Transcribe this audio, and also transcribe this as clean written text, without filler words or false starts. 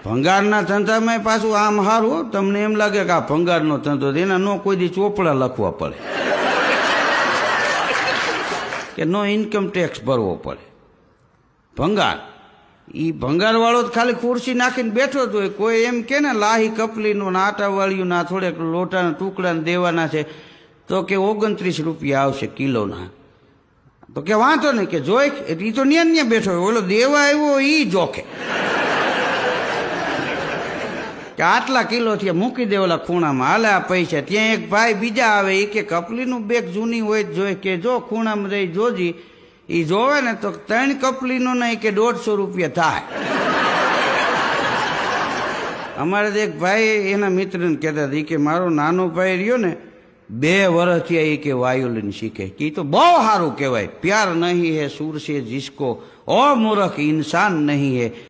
ભંગારના ધંધામાં પાછું આમ સારું, તમને એમ લાગે કે આ ભંગારનો ધંધો, એના નો કોઈ દી ચોપડા લખવા પડે કે નો ઇન્કમ ટેક્સ ભરવો પડે. ભંગાર એ ભંગારવાળો જ ખાલી ખુરશી નાખીને બેઠો જ હોય. કોઈ એમ કે ને લાહી કપલીનું ને આટાવાળીયું ના થોડેક લોટાના ટુકડા દેવાના છે તો કે 29 રૂપિયા આવશે કિલોના. તો કે વાંધો નહીં કે જોઈ, એ તો ન્યા બેઠો હોય, ઓલો દેવા આવ્યો એ જોકે કે આટલા કિલો થયા મૂકી દે ઓલા ખૂણામાં, હાલે આ પૈસા. ત્યાં એક ભાઈ બીજા આવે એ કે કપલીનું બેગ જૂની હોય જ જોઈએ કે જો ખૂણામાં રહી જોજી, એ જોવે ને તો 3 કપલીનું નહીં કે 150 રૂપિયા થાય. અમારે એક ભાઈ એના મિત્રને કહેતા હતા કે મારો નાનો ભાઈ રહ્યો ને 2 વર્ષ થયા એ કે વાયોલિન શીખે, કે તો બહુ સારું કહેવાય. પ્યાર નહીં હે સુર સે જિસકો ઓ મૂર્ખ ઇન્સાન નહીં હે.